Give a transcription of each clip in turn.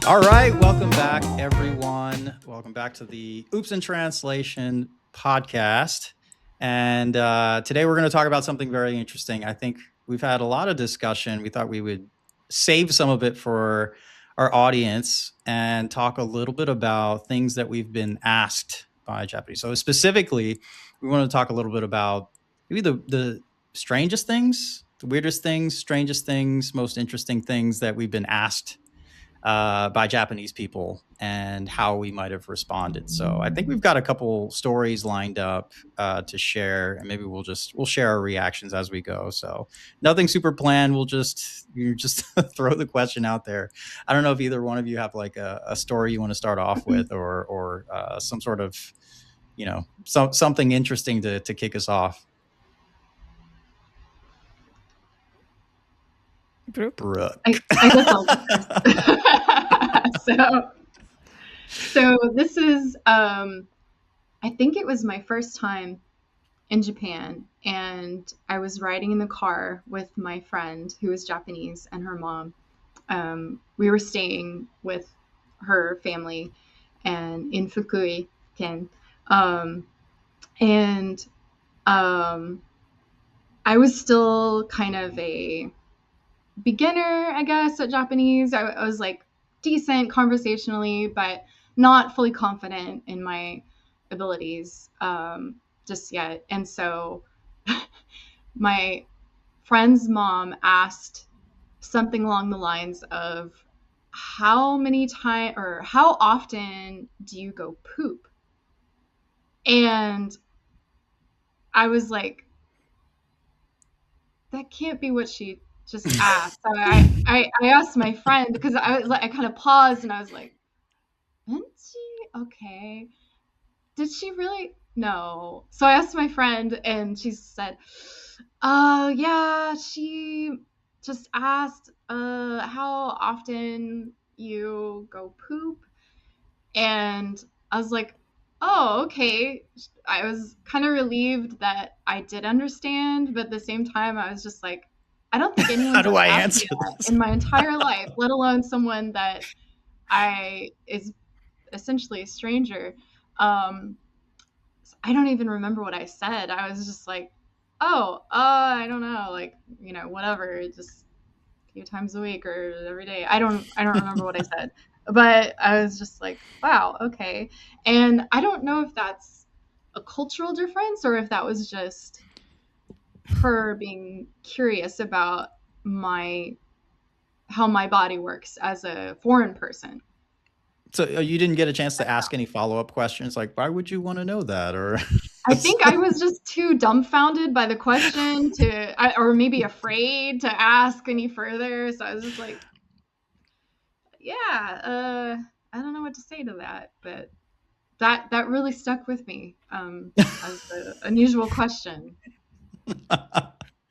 All right, welcome back, everyone. Welcome back to the Oops in Translation podcast. And today we're going to talk about something very interesting. I think we've had a lot of discussion. We thought we would save some of it for our audience and talk a little bit about things that we've been asked by Japanese. So specifically, we want to talk a little bit about maybe the strangest things, the weirdest things, strangest things, most interesting things that we've been asked by Japanese people and how we might have responded. So I think we've got a couple stories lined up to share, and maybe we'll share our reactions as we go. So nothing super planned. You just throw the question out there. I don't know if either one of you have like a story you want to start off with, or some sort of something interesting to kick us off. Brooke? Brooke. I guess I'll go first. So this is, I think it was my first time in Japan, and I was riding in the car with my friend who was Japanese and her mom. We were staying with her family and in Fukui, Ken. And I was still kind of a beginner, I guess, at Japanese. I was like decent conversationally, but not fully confident in my abilities just yet. And so my friend's mom asked something along the lines of, how often do you go poop? And I was like, that can't be what she just asked. So I asked my friend, because I kind of paused and I was like, didn't she? Okay. Did she really? No. So I asked my friend and she said, oh yeah, she just asked how often you go poop. And I was like, oh, okay. I was kind of relieved that I did understand, but at the same time I was just like, I don't think anyone's How do I asked answer me that this? in my entire life, let alone someone that is essentially a stranger. I don't even remember what I said. I was just like, oh, I don't know, like, whatever, just a few times a week or every day. I don't remember what I said, but I was just like, wow, okay. And I don't know if that's a cultural difference or if that was just her being curious about how my body works as a foreign person. So you didn't get a chance to ask any follow-up questions like, why would you want to know that? Or I think I was just too dumbfounded by the question or maybe afraid to ask any further. So I was just like, yeah, I don't know what to say to that, but that really stuck with me as an unusual question.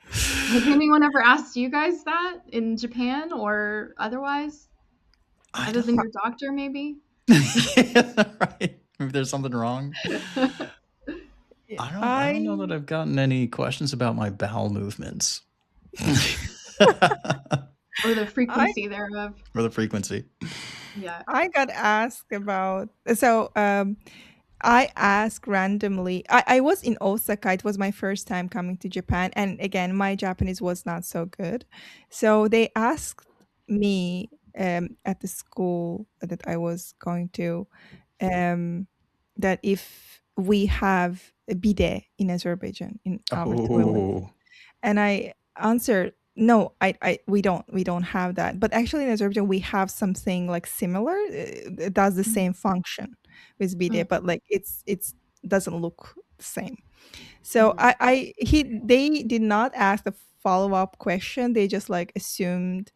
Has anyone ever asked you guys that in Japan or otherwise? Other than your doctor, maybe? Yeah, right. If there's something wrong. I don't know that I've gotten any questions about my bowel movements. Or the frequency thereof. Or the frequency. Yeah. I got asked about, I asked randomly. I was in Osaka. It was my first time coming to Japan. And again, my Japanese was not so good. So they asked me at the school that I was going to that if we have a bidet in Azerbaijan in our toilets. And I answered, no, we don't have that. But actually in Azerbaijan we have something like similar. It does the same function with bidet, but like it's doesn't look the same. So they did not ask the follow-up question. They just like assumed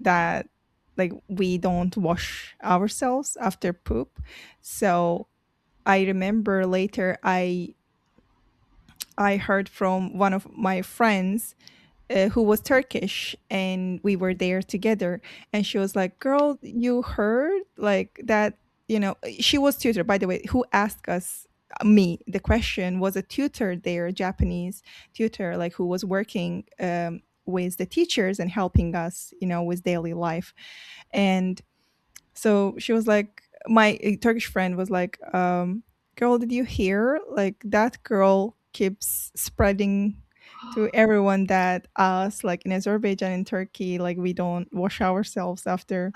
that like we don't wash ourselves after poop. So I remember later I heard from one of my friends who was Turkish, and we were there together, and she was like, girl, you heard like that, she was tutor, by the way, who asked us me the question was a tutor there, Japanese tutor, like who was working with the teachers and helping us with daily life. And So she was like, my Turkish friend was like, girl, did you hear? Like that girl keeps spreading to everyone that us, like in Azerbaijan and Turkey, like we don't wash ourselves after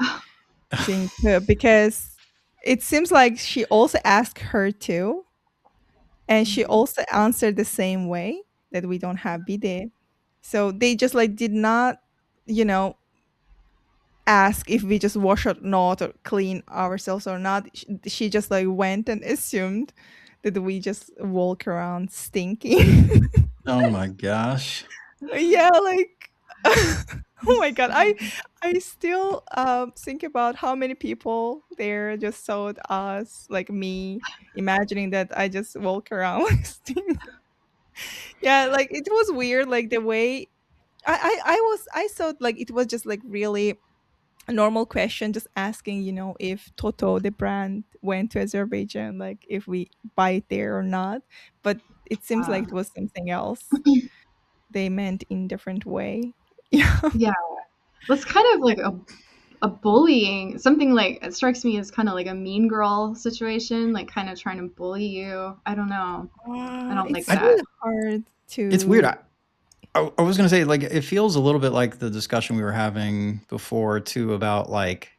seeing poop, because it seems like she also asked her too, and she also answered the same way, that we don't have bidet. So they just like did not, you know, ask if we just wash or not, or clean ourselves or not. She just like went and assumed that we just walk around stinking. Oh my gosh. Yeah, like oh my god, I still think about how many people there just saw us, like me, imagining that I just walk around like stink. Yeah, like it was weird, like the way I thought like it was just like really a normal question, just asking, if Toto the brand went to Azerbaijan, like if we buy it there or not. But it seems like it was something else they meant in different way. Yeah. Yeah, that's kind of like a bullying, something like it strikes me as kind of like a mean girl situation, like kind of trying to bully you. I don't know. I don't like It's I, that. really hard it's weird. to I was gonna say, like, it feels a little bit like the discussion we were having before too, about like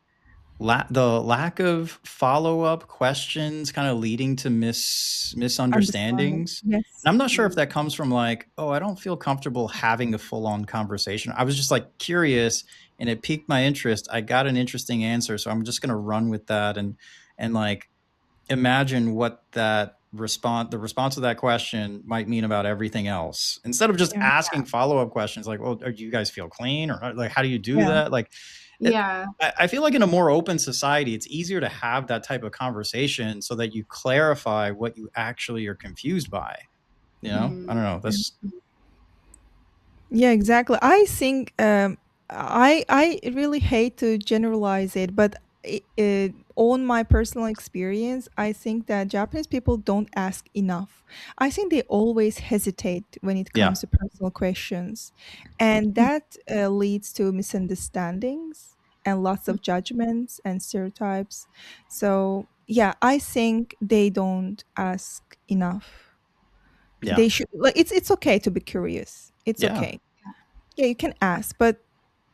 the lack of follow-up questions kind of leading to understand. misunderstandings. Yes. And I'm not sure if that comes from like, oh, I don't feel comfortable having a full-on conversation. I was just like curious and it piqued my interest. I got an interesting answer, so I'm just gonna run with that and like imagine what the response to that question might mean about everything else, instead of just Yeah. asking follow-up questions like, well, do you guys feel clean, or like, how do you do Yeah. that? Like, Yeah. I feel like in a more open society, it's easier to have that type of conversation so that you clarify what you actually are confused by. I don't know. That's Yeah, exactly. I think I really hate to generalize it, but on my personal experience, I think that Japanese people don't ask enough. I think they always hesitate when it yeah, comes to personal questions, and that leads to misunderstandings and lots of judgments and stereotypes. So yeah, I think they don't ask enough. yeah, They should, like, it's okay to be curious. It's yeah, okay. Yeah, you can ask, but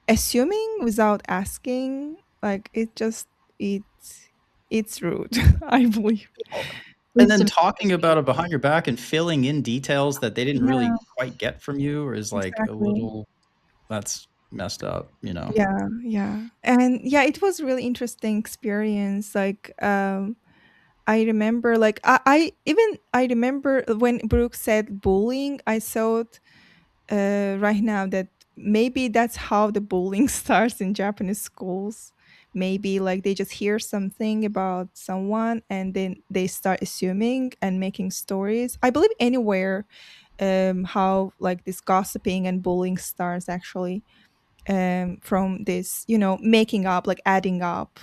assuming without asking, like it's rude, I believe. and Leads then to talking about it misunderstanding. behind your back and filling in details that they didn't really Yeah, quite get from you is like a exactly. little, that's messed up. Yeah, yeah. And yeah, it was really interesting experience. Like I remember like I remember when Brooke said bullying, I thought right now that maybe that's how the bullying starts in Japanese schools. Maybe like they just hear something about someone and then they start assuming and making stories. I believe anywhere how like this gossiping and bullying starts actually from this, making up, like adding up,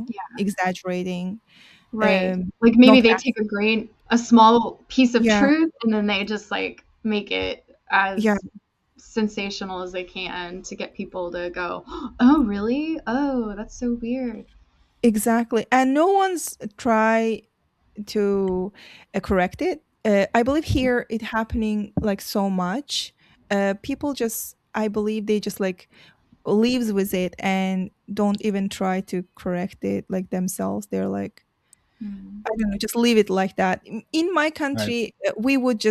Yeah. exaggerating, Right. Like maybe not they take asking. a small piece of Yeah, truth and then they just like make it yeah, as sensational as they can to get people to go, "Oh, really? Oh, that's so weird." exactly. And no one's try to correct it. I believe here it happening like so much. People just, I believe they just like lives with it and don't even try to correct it like themselves. They're like, Mm. I don't know, just leave it like that. In my Right. country, we would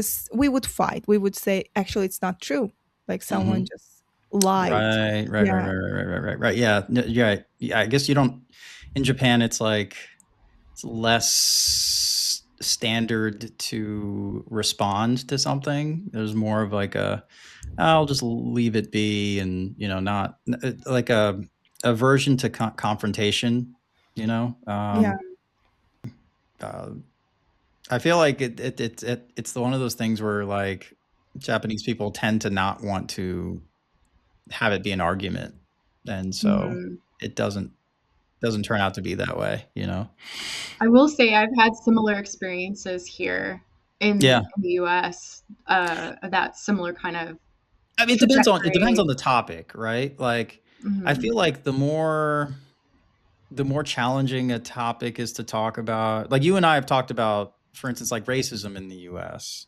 fight. We would say, actually, it's not true. Like someone Hmm. just lied. Yeah, Right. Yeah. You're right. Yeah, I guess you don't. In Japan, it's like it's less standard to respond to something. There's more of like I'll just leave it be, and not like a aversion to confrontation. You know, yeah, uh, I feel like it's one of those things where like Japanese people tend to not want to have it be an argument, and so Mm. it doesn't turn out to be that way. I will say I've had similar experiences here Yeah, in the US, that similar kind of I mean, it depends trajectory. on the topic, right? Like, I Mhm. feel like the more the more challenging a topic is to talk about, like you and I have talked about, for instance, like racism in the US,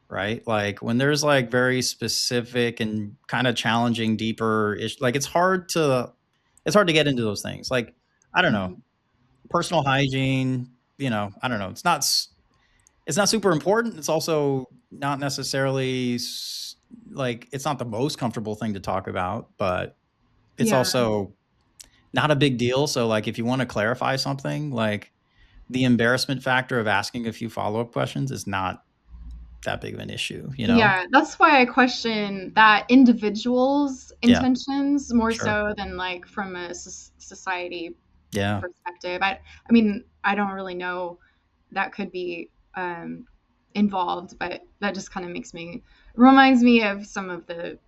right? Like when there's like very specific and kind of challenging, deeper ish, like it's hard to get into those things. Like, I don't know, Mhm. personal hygiene, I don't know. It's not super important. It's also not necessarily like it's not the most comfortable thing to talk about, but it's Yeah. also not a big deal. So like if you want to clarify something, like the embarrassment factor of asking a few follow-up questions is not that big of an issue, you know? Yeah, that's why I question that individual's Yeah, intentions more sure. so than like from a society Yeah. perspective. I mean, I don't really know that could be involved, but that just kind of reminds me of some of the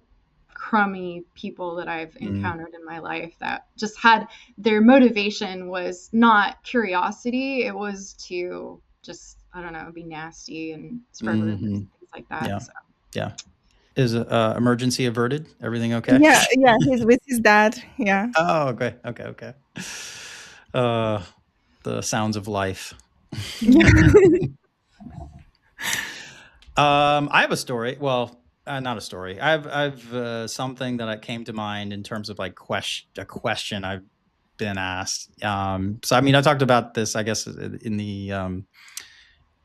crummy people that I've Mm, encountered in my life that just had their motivation was not curiosity, it was to just, I don't know, be nasty and spread rumors hmm. and things like that. Yeah. So Yeah. Is emergency averted? Everything okay? Yeah, yeah, he's with his dad. Yeah. Oh, okay. Okay. Okay. Uh, the sounds of life. I have a story. Well, not a story. I've something that came to mind in terms of like a question I've been asked. So I mean, I talked about this, I guess, in the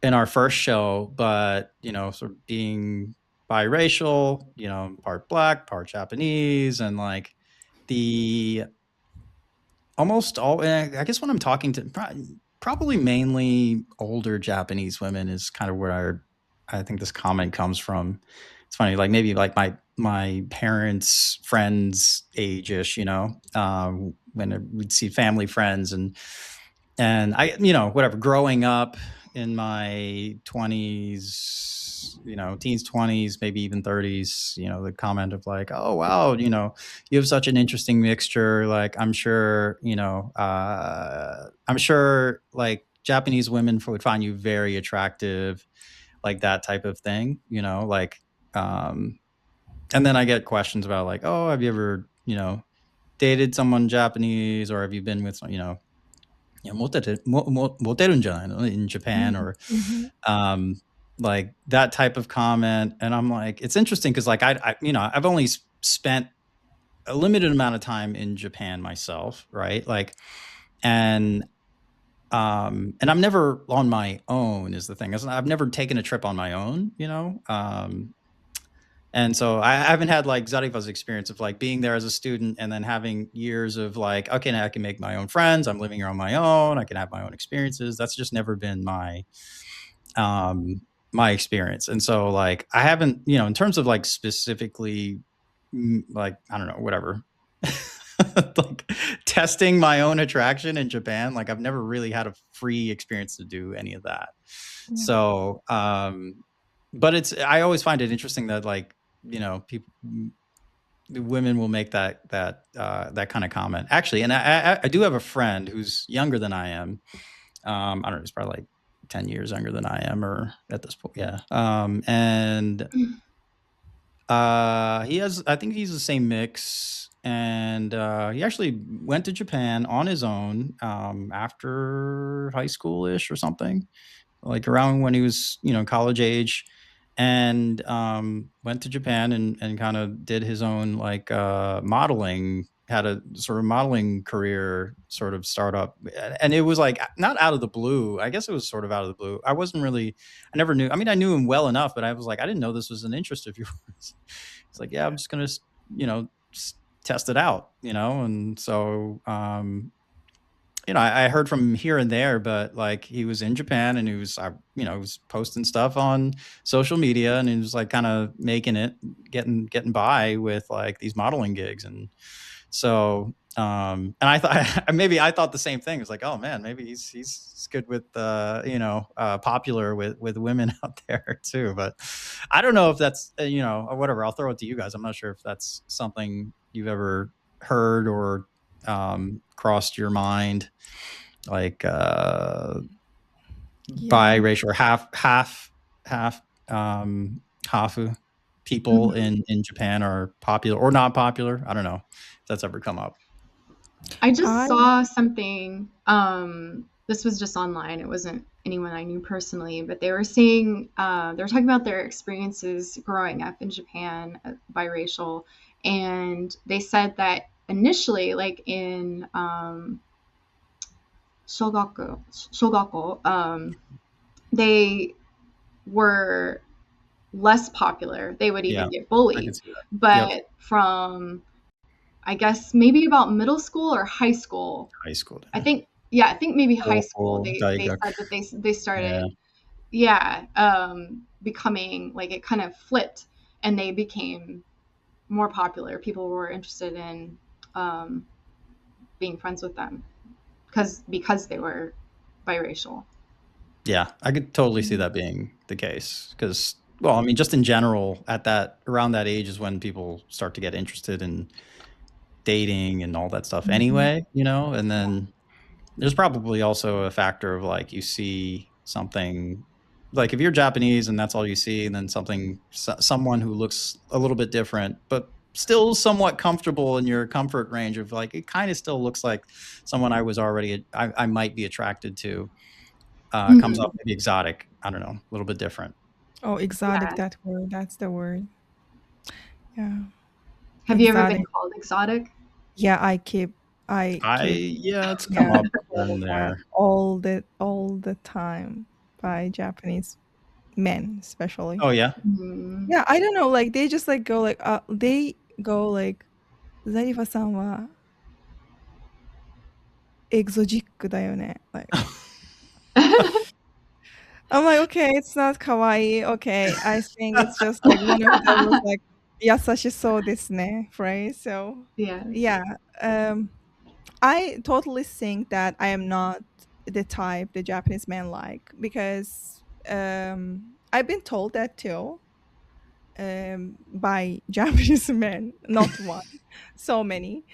in our first show, but sort of being biracial, part black, part Japanese, and like the almost all. I guess when I'm talking to probably mainly older Japanese women is kind of where I think this comment comes from. It's funny, like maybe like my parents' friends age-ish, when we'd see family friends and I, whatever, growing up in my 20s, teens, 20s, maybe even 30s, the comment of like, oh, wow, you have such an interesting mixture. Like, I'm sure like Japanese women would find you very attractive, like that type of thing, like, um, and then I get questions about like, oh, have you ever, dated someone Japanese, or have you been with, in Japan, or Mhm. um, like that type of comment. And I'm like, it's interesting because like I've only spent a limited amount of time in Japan myself, right? Like, and and I'm never on my own is the thing. I've never taken a trip on my own, and so I haven't had like Zarifa's experience of like being there as a student and then having years of like, okay, now I can make my own friends. I'm living here on my own. I can have my own experiences. That's just never been um, my experience. And so like, I haven't, in terms of like specifically, like, I don't know, whatever, like testing my own attraction in Japan. Like I've never really had a free experience to do any of that. Yeah. So, but I always find it interesting that like, people, women will make that kind of comment actually. And I do have a friend who's younger than I am. I don't know, he's probably like 10 years younger than I am, or at this point. Yeah. And I think he's the same mix. And he actually went to Japan on his own after high school ish or something, like around when he was, college age, and went to Japan and kind of did his own like modeling, had a sort of modeling career sort of startup. And it was like not out of the blue. I guess it was sort of out of the blue. I never knew. I mean, I knew him well enough, but I was like, I didn't know this was an interest of yours. It's like, yeah, I'm just going to, test it out, and so I heard from him here and there, but like he was in Japan and he was, he was posting stuff on social media and he was like kind of making it, getting by with like these modeling gigs. And so, and I thought maybe I thought the same thing. It's like, oh man, maybe he's good with, popular with women out there too. But I don't know if that's, or whatever. I'll throw it to you guys. I'm not sure if that's something you've ever heard or crossed your mind, like Yeah. biracial or half hafu people Mhm. in Japan are popular or not popular. I don't know if that's ever come up. I just I saw something. This was just online. It wasn't anyone I knew personally, but they were saying they were talking about their experiences growing up in Japan, biracial, and they said that initially, like in shogaku, they were less popular. They would Yeah, even get I can bullied. see that. Yep. But from, I guess, maybe about middle school or high school, High school. I think, yeah, I think maybe high school. Oh, They Daigak. said that they Yeah. started, yeah, becoming like it kind of flipped, and they became more popular. People were interested in um, being friends with them because they were biracial. Yeah, I could totally see that being the case because, well, I mean, just in general, at that around that age is when people start to get interested in dating and all that stuff anyway, you know? And then there's probably also a factor of like you see something like if you're Japanese and that's all you see, and then someone who looks a little bit different, but still somewhat comfortable in your comfort range of like it kind of still looks like someone I might be attracted to. Comes off Mhm. maybe exotic. I don't know, a little bit different. Oh, exotic, Yeah. that word. That's the word. Yeah. Have you ever been Exotic. called exotic? Yeah, I keep Yeah, it's come yeah, up here called and that there. all the time by Japanese men, especially. Oh yeah. Mm. Yeah, I don't know, like they just like go like they go like Zarifa-san wa exotic だよね. Like I'm like, okay, it's not kawaii. Okay, I think it's just like one of those like yasashisou desu ne phrase. So Yeah. yeah, um, I totally think that I am not the type the Japanese men like because I've been told that too by Japanese men, not one, so many,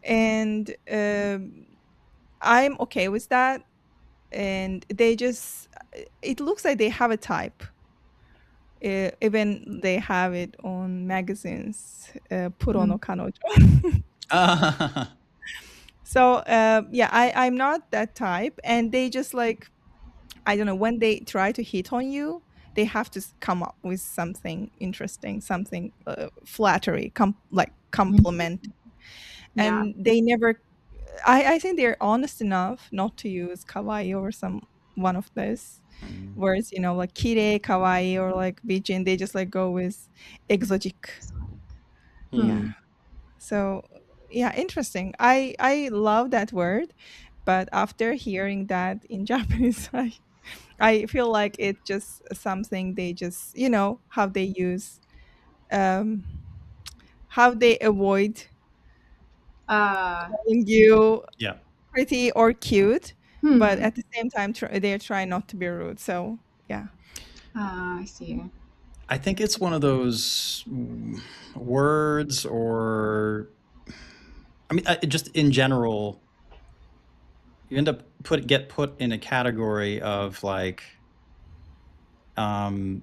and I'm okay with that. And they just, it looks like they have a type. Even they have it on magazines, Puro no Mm. Kanojo. Uh, So yeah, I'm not that type, and they just like I don't know when they try to hit on you, they have to come up with something interesting, something flattery, like Mhm. compliment, Yeah. and they never. I think they're honest enough not to use kawaii or some one of those words, like kire, kawaii, or like bijin. They just like go with exotic. Yeah. hmm. So yeah, interesting. I love that word, but after hearing that in Japanese, I feel like it's just something they just how they use um how they avoid Uh, calling you Yeah. pretty or cute, but hmm. at the same time they're trying not to be rude. So yeah. I see. I think it's one of those words, or I mean, just in general, you end up get put in a category of like, um,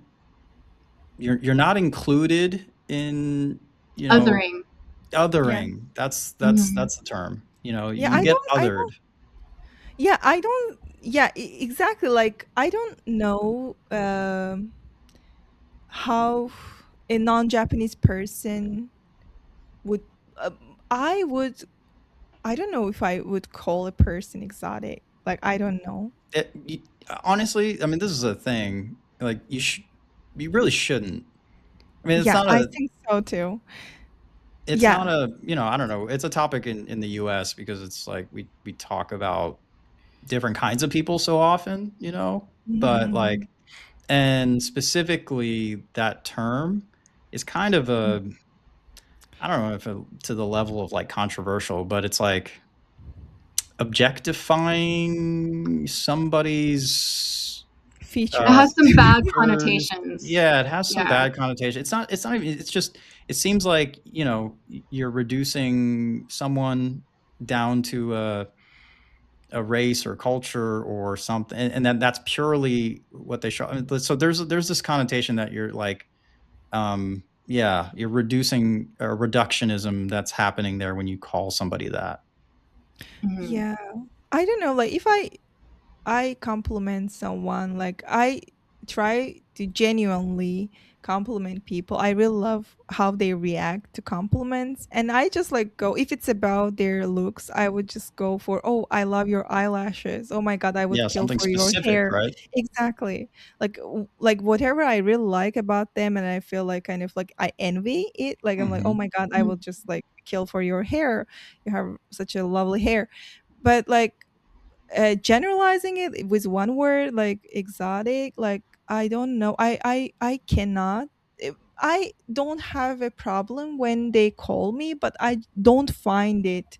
you're not included in, you know, Othering. Yeah. othering. That's Mhm. that's the term. You know, Yeah, you get I othered. don't yeah, I don't yeah, exactly, like I don't know how a non-Japanese person would I would I don't know if I would call a person exotic. Like I don't know. Honestly, I mean, this is a thing. Like you really shouldn't. I mean, Yeah, I think so too. it's not Yeah. a, I don't know. It's a topic in the U.S. because it's like we talk about different kinds of people so often, but like, Mhm. and specifically that term is kind of I don't know if to the level of like controversial, but it's like objectifying somebody's It Features. has some bad features. connotations. Yeah, it has some Yeah. bad connotation. It's not even, it's just, it seems like, you're reducing someone down to a race or culture or something, and then that's purely what they show. I mean, so there's this connotation that you're like, yeah, you're reducing, reductionism that's happening there when you call somebody that. Mhm. Yeah. I don't know, like if I compliment someone, like I try to genuinely compliment people. I really love how they react to compliments. And I just like go, if it's about their looks, I would just go for, oh, I love your eyelashes. Oh my God, I would Yeah, kill something for your specific, hair. right? Exactly. Like whatever I really like about them and I feel like kind of like I envy it. Like I'm like, oh Hmm. my God, I will Mhm. just like kill for your hair. You have such a lovely hair. But like generalizing it with one word like exotic, like I don't know, I cannot. I don't have a problem when they call me, but I don't find it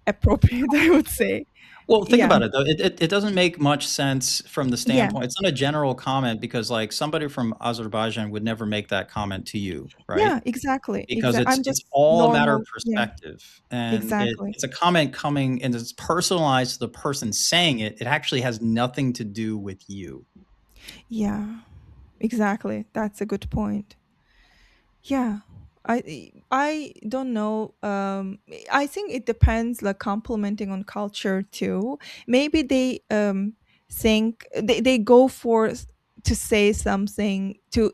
appropriate. I would say. Well, think Yeah, about it though. It doesn't make much sense from the yeah, standpoint. It's not a general comment because like somebody from Azerbaijan would never make that comment to you, right? yeah, exactly, Because I'm it's just all a matter of normal. Yeah, perspective, and exactly. it's a comment coming and it's personalized to the person saying it. It actually has nothing to do with you. Yeah, exactly, that's a good point. Yeah. I don't know. I think it depends, like complimenting on culture too. Maybe they think they go for to say something to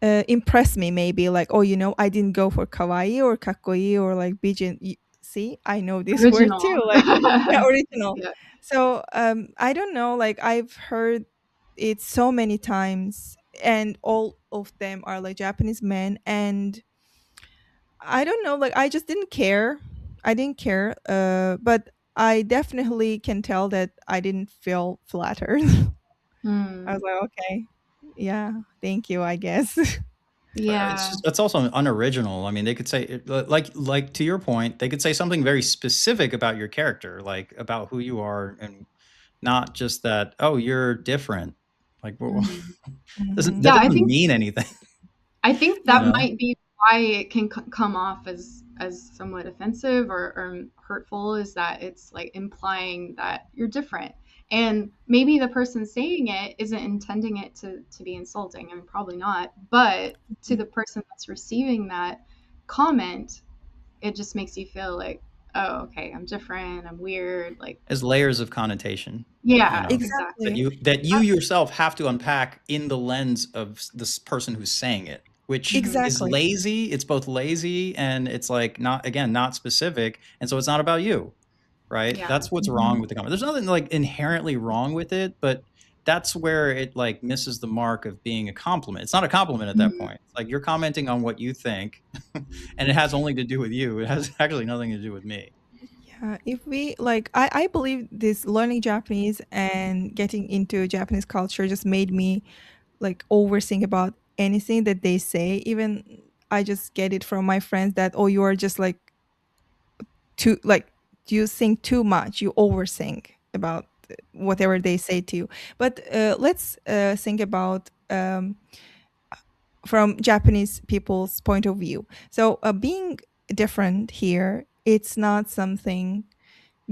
impress me, maybe like, oh, I didn't go for kawaii or kakoi or like bijin. See, I know this word Original. too, like yeah, original. Yeah. So I don't know, like I've heard it so many times, and all of them are like Japanese men, and I don't know, like I just didn't care. I didn't care, but I definitely can tell that I didn't feel flattered. I was Hmm. like, okay, yeah, thank you, I guess. It's Yeah. just, it's also unoriginal. I mean, they could say like to your point, they could say something very specific about your character, like about who you are, and not just that. Oh, you're different. Like, well, Mhm. doesn't Hmm. that Yeah, I doesn't think mean anything? I think You that Yeah, know? might be why it can come off as somewhat offensive or hurtful, is that it's like implying that you're different. And maybe the person saying it isn't intending it to be insulting, and probably not, but to the person that's receiving that comment, it just makes you feel like, oh, okay, I'm different, I'm weird, like, As layers of connotation, you yeah, know, exactly. exactly, that you yourself have to unpack in the lens of this person who's saying it, which Mhm. is exactly. lazy. It's both lazy and it's like not, again, not specific, and so it's not about you, right? Yeah. That's what's wrong Mhm. with the comment. There's nothing like inherently wrong with it, but that's where it like misses the mark of being a compliment. It's not a compliment at that Mhm. point. It's like you're commenting on what you think, and it has only to do with you. It has actually nothing to do with me. Yeah, if we like, I believe this learning Japanese and getting into Japanese culture just made me like overthink about anything that they say. Even I just get it from my friends that, oh, you are just like too, like you think too much, you overthink about whatever they say to you. But let's think about from Japanese people's point of view. So being different here, it's not something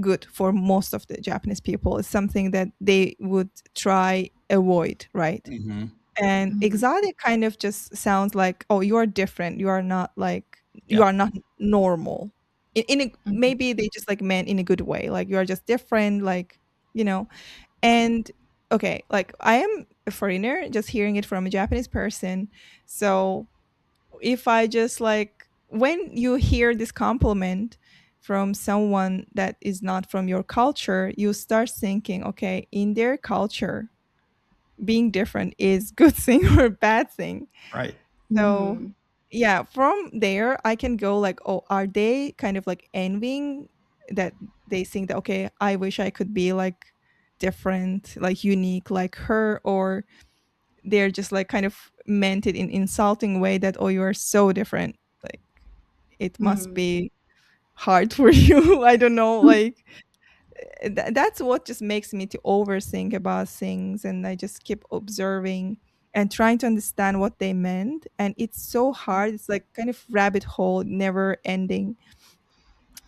good for most of the Japanese people. It's something that they would try avoid, right? Hmm. And Mhm. exotic kind of just sounds like, oh, you are different. You are not like, you Yeah. are not normal. Mhm. Maybe they just like meant in a good way, like you are just different, like you know. And okay, like I am a foreigner, just hearing it from a Japanese person. So if I just like, when you hear this compliment from someone that is not from your culture, you start thinking, okay, in their culture, being different is good thing or bad thing. Right. So Mhm. yeah, from there I can go like, oh, are they kind of like envying that, they think that, okay, I wish I could be like different, like unique like her, or they're just like kind of meant it in insulting way that, oh, you are so different, like it must Mhm. be hard for you. I don't know, like that's what just makes me to overthink about things, and I just keep observing and trying to understand what they meant, and it's so hard. It's like kind of rabbit hole, never ending,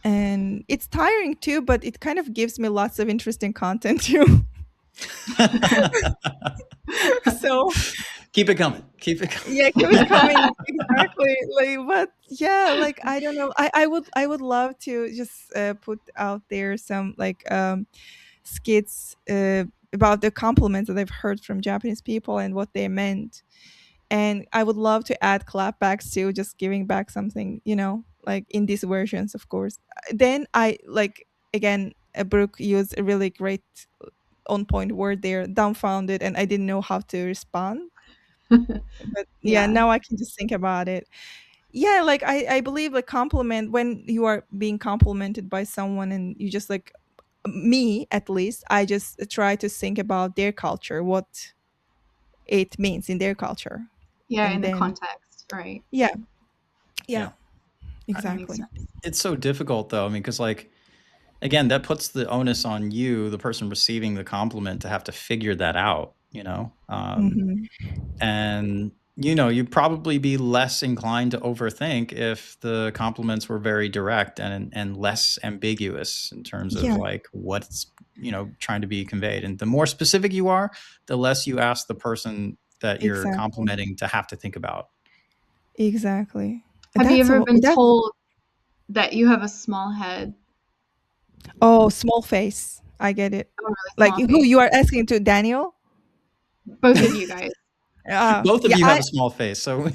and it's tiring too, but it kind of gives me lots of interesting content too. So Keep it coming. Keep it coming. Yeah, keep it coming. Exactly. Like, but yeah, like I don't know. I would love to just put out there some like skits about the compliments that I've heard from Japanese people and what they meant. And I would love to add clapbacks too, just giving back something, like in these versions, of course. Then I like again, Brooke used a really great on point word there, dumbfounded, and I didn't know how to respond. But yeah, Yeah. now I can just think about it. Yeah, like I believe like compliment when you are being complimented by someone and you just like me at least, I just try to think about their culture, what it means in their culture. Yeah, in And the then context, right? yeah, Yeah. yeah, That makes exactly. sense. It's so difficult though. I mean, because like, again, that puts the onus on you, the person receiving the compliment, to have to figure that out, Mhm. and you'd probably be less inclined to overthink if the compliments were very direct and less ambiguous in terms of Yeah, like what's trying to be conveyed. And the more specific you are, the less you ask the person that you're exactly. complimenting to have to think about. Exactly. Have you That's ever a been that told that you have a small head? oh, small face. I get it. A really Like small who face? you are asking to, Daniel? Both of you guys. Both of Yeah, you have a small face, so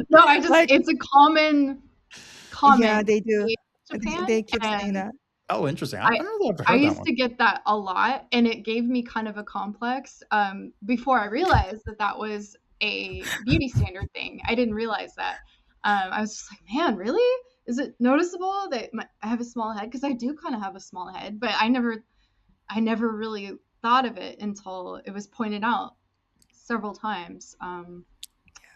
No, I just like it's a common yeah, comment they do. in They, Japan, they keep saying and that. oh, interesting. I I don't know if I've I heard that used one. to get that a lot, and it gave me kind of a complex before I realized that that was a beauty standard thing. I didn't realize that. I was just like, man, really? Is it noticeable that I have a small head? Because I do kind of have a small head, but I never really thought of it until it was pointed out several times.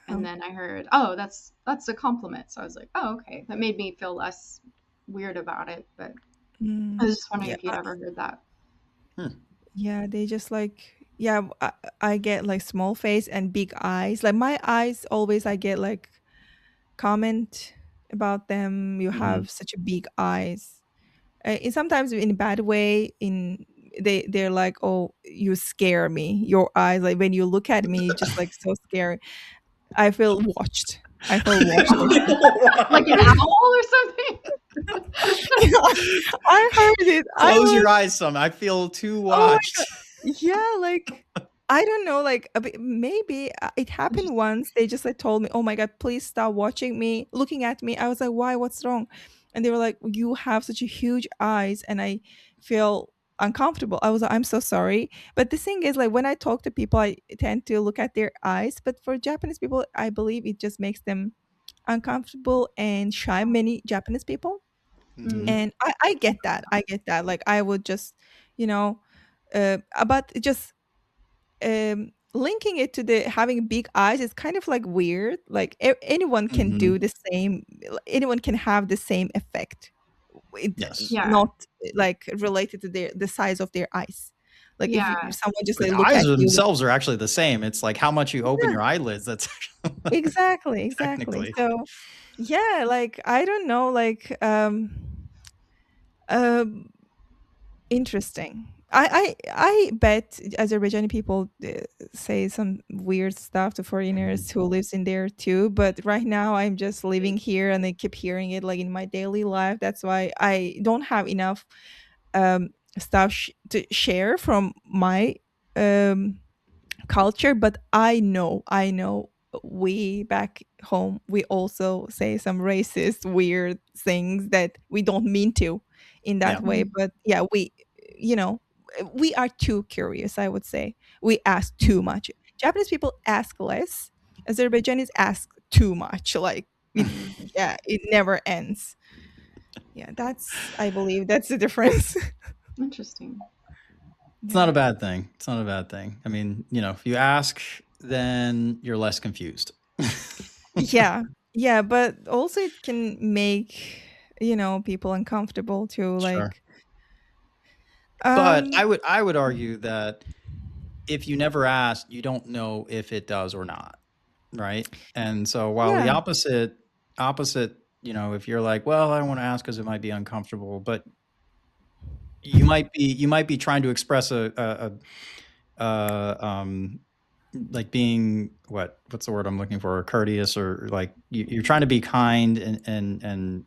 And then I heard, oh, that's a compliment. So I was like, oh, okay. That made me feel less weird about it. But I was just wondering Yeah, if you'd ever heard that. yeah, they just like yeah, I get like small face and big eyes. Like my eyes always I get like comment about them. You Mhm. have such a big eyes. And sometimes in a bad way. They're like, oh, you scare me. Your eyes, like when you look at me, just like so scary. I feel watched. I feel watched. Like an owl or something? I heard it. Close your eyes some. I feel too Oh my watched. God. Yeah, like I don't know, like maybe it happened once. They just like told me, "Oh my God, please stop watching me, looking at me." I was like, "Why? What's wrong?" And they were like, "You have such a huge eyes," and I feel uncomfortable. I was like, "I'm so sorry," but the thing is, like when I talk to people, I tend to look at their eyes. But for Japanese people, I believe it just makes them uncomfortable and shy. Many Japanese people, Mhm. and I get that. I get that. Like I would just, you know, but just linking it to the having big eyes is kind of like weird. Like anyone can Mhm. do the same. Anyone can have the same effect. Yes. Yeah. Not like related to the size of their eyes. Like if Yeah. someone just But like the look eyes at you. themselves are actually the same. It's like how much you open Yeah, your eyelids. That's exactly, exactly. technically. So yeah, like I don't know, like um interesting. I bet Azerbaijani people say some weird stuff to foreigners who lives in there too. But right now I'm just living here and I keep hearing it like in my daily life. That's why I don't have enough stuff to share from my um, culture. But I know we back home we also say some racist weird things that we don't mean to in Yeah. that way. But yeah, you know we are too curious, I would say. We ask too much. Japanese people ask less. Azerbaijanis ask too much. Like yeah, it never ends. Yeah, that's I believe that's the difference. Interesting. It's Yeah. not a bad thing. It's not a bad thing. I mean, if you ask, then you're less confused. Yeah, yeah, but also it can make people uncomfortable too. Sure. Like But um I would argue that if you never ask, you don't know if it does or not, right? And so while the yeah, opposite, if you're like, well, I don't want to ask because it might be uncomfortable, but you might be trying to express a like being what's the word I'm looking for? Courteous, or like you're trying to be kind and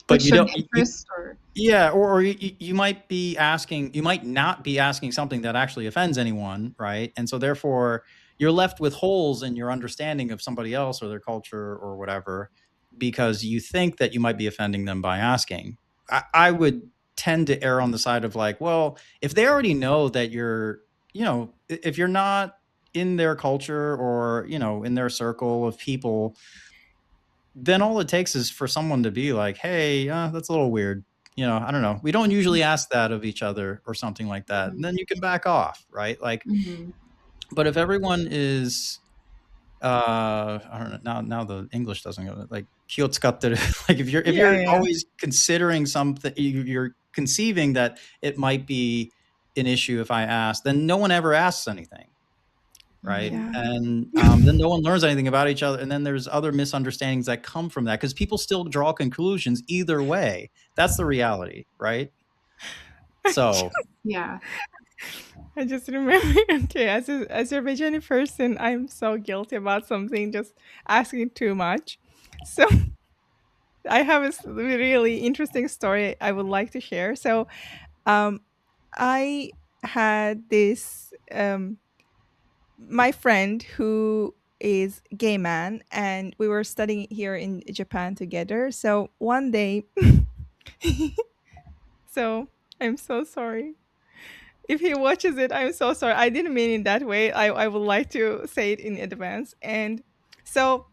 but Like you showing don't. interest or Yeah, or you might be asking, you might not be asking something that actually offends anyone, right? And so therefore, you're left with holes in your understanding of somebody else or their culture or whatever, because you think that you might be offending them by asking. I would tend to err on the side of like, well, if they already know that you're, if you're not in their culture or, in their circle of people, then all it takes is for someone to be like, hey, that's a little weird. I don't know. We don't usually ask that of each other or something like that. And then you can back off, right? Like, Mhm. but if everyone is, I don't know, now the English doesn't go like kiotsukatte, like if you're Yeah. always considering something, you're conceiving that it might be an issue if I ask, then no one ever asks anything. Right. Mhm. Yeah. And then no one learns anything about each other. And then there's other misunderstandings that come from that because people still draw conclusions either way. That's the reality. Right. So, Yeah. I just remember, okay, as a Azerbaijani person, I'm so guilty about something, just asking too much. So I have a really interesting story I would like to share. So, um, I had this my friend who is gay man, and we were studying here in Japan together. So one day, so I'm so sorry. If he watches it, I'm so sorry. I didn't mean it that way. I would like to say it in advance. And so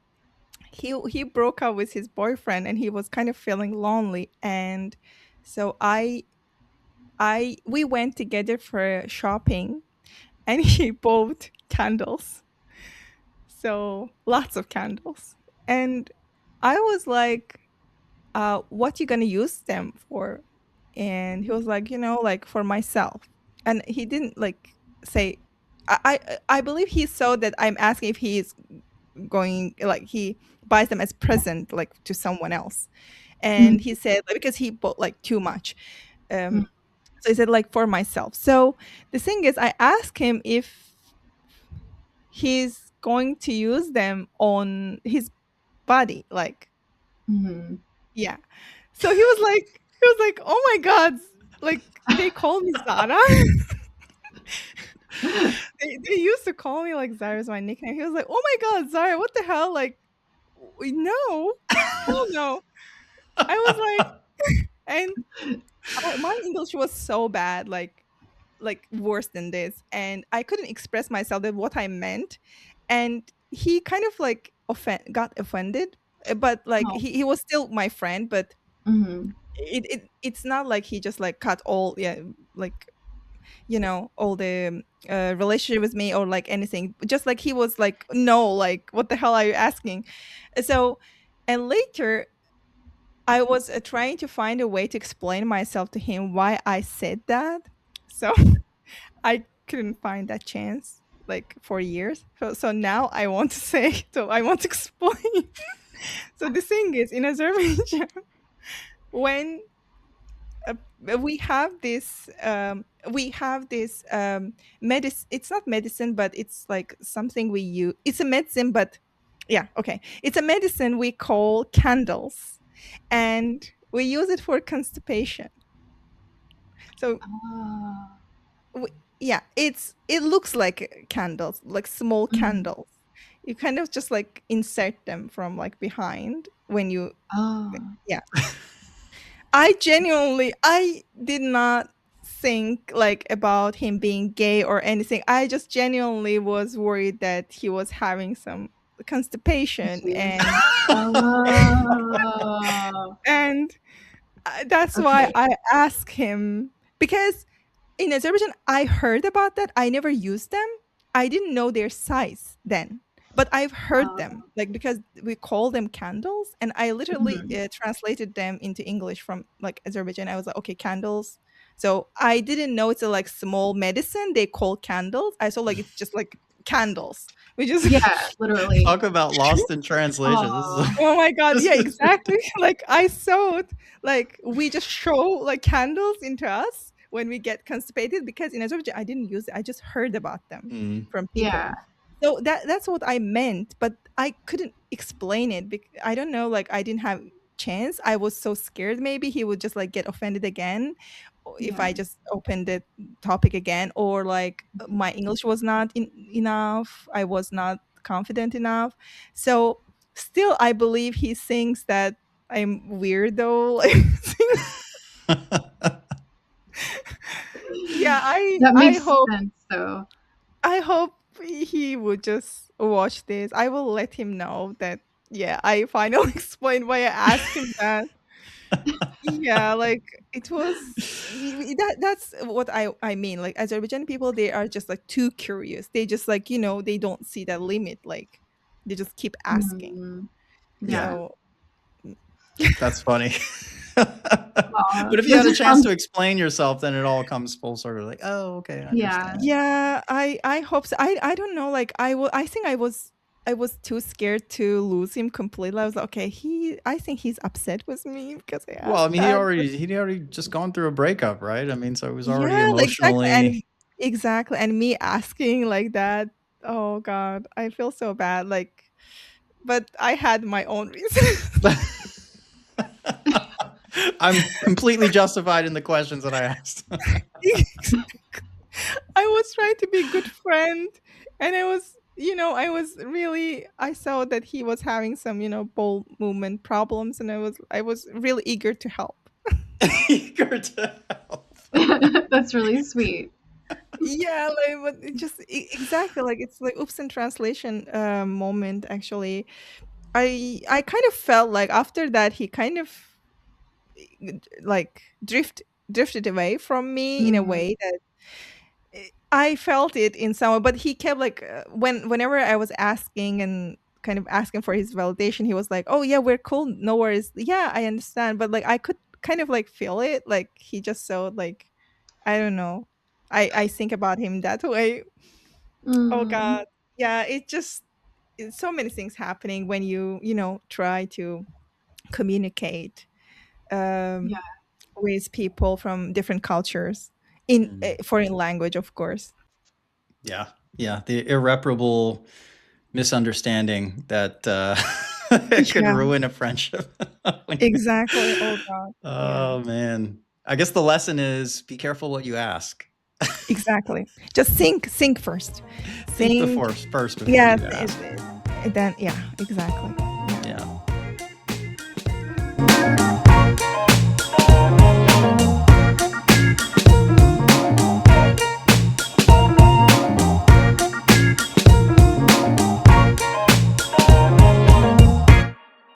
he broke up with his boyfriend and he was kind of feeling lonely. And so I we went together for shopping and he bought candles. So lots of candles. And I was like, what you gonna use them for? And he was like, like for myself. And he didn't like say I believe he saw that I'm asking if he's going, like he buys them as present like to someone else. And Mhm. he said, like, because he bought like too much. Mhm. So he said like for myself. So the thing is, I asked him if he's going to use them on his body, like, Mhm. yeah. So he was like, oh my god, like they call me Zara. They used to call me like Zara is my nickname. He was like, oh my god, Zara, what the hell? Like, no, hell no. I was like, and my English was so bad, like worse than this, and I couldn't express myself that what I meant, and he kind of like got offended, but like Oh. he was still my friend, but Mhm. it's not like he just like cut all, yeah, like all the relationship with me or like anything, just like he was like, no, like what the hell are you asking? So, and later I was trying to find a way to explain myself to him why I said that. So I couldn't find that chance like for years. So now I want to say, so I want to explain. So the thing is, in Azerbaijan, when uh, we have this medicine. It's not medicine, but it's like something we use. It's a medicine, but yeah, okay. It's a medicine we call candles, and we use it for constipation. So Ah. yeah, it looks like candles, like small Mhm. candles. You kind of just like insert them from like behind when you, Oh. yeah. I did not think like about him being gay or anything. I just genuinely was worried that he was having some constipation, Issues. and Oh. and that's why Okay. I asked him, because in Azerbaijan I heard about that. I never used them. I didn't know their size then. But I've heard them, like, because we call them candles, and I literally Mhm. translated them into English from like Azerbaijan. I was like, okay, candles. So I didn't know it's a like small medicine they call candles. I saw like it's just like candles. We just Yeah, literally. talk about lost in translation. This is Oh. oh my god, this yeah, is exactly. Like I saw it, like we just show like candles into us. when we get constipated, because in Azerbaijan I didn't use it. I just heard about them Mm. from people. Yeah. So that's what I meant, but I couldn't explain it because I don't know, like I didn't have chance. I was so scared maybe he would just like get offended again if Yeah. I just opened the topic again, or like my English was not enough. I was not confident enough. So still I believe he thinks that I'm weird though. Like, yeah, That I makes hope sense, though. I hope he would just watch this. I will let him know that, yeah, I finally explained why I asked him that. Yeah, like it was that's what I mean. Like Azerbaijani people, they are just like too curious. They just like, they don't see that limit. Like they just keep asking. Mm, Yeah. So That's funny. Aw, But if you had a this chance sounds- to explain yourself, then it all comes full circle. Like, oh, okay. I Yeah. understand. yeah, I hope so. I don't know. Like I think I was too scared to lose him completely. I was like, okay, I think he's upset with me because I asked Well, I mean, that. he'd already just gone through a breakup, right? I mean, so it was already Yeah, like, emotionally. exactly, and me asking like that. Oh God, I feel so bad. Like, but I had my own reasons. I'm completely justified in the questions that I asked. I was trying to be a good friend, and I saw that he was having some, bowel movement problems, and I was really eager to help. Eager to help. That's really sweet. Yeah, like, but it just exactly like it's like oops in translation moment. Actually, I kind of felt like after that he kind of like drifted away from me in a Mm. way that I felt it in some way, but he kept like whenever I was asking and kind of asking for his validation, he was like, "Oh yeah, we're cool, no worries. Yeah, I understand." But like I could kind of like feel it, like he just so like I don't know. I think about him that way. Oh Mm. God, yeah, it's so many things happening when you try to communicate Yeah. with people from different cultures in Mm. foreign language, of course. Yeah. Yeah. The irreparable misunderstanding that could Yeah. ruin a friendship. When you- Exactly. Oh God. Oh, man. I guess the lesson is be careful what you ask. Exactly. Just think first. Think before first before Yeah. you ask. Then yeah, exactly. Yeah. Yeah.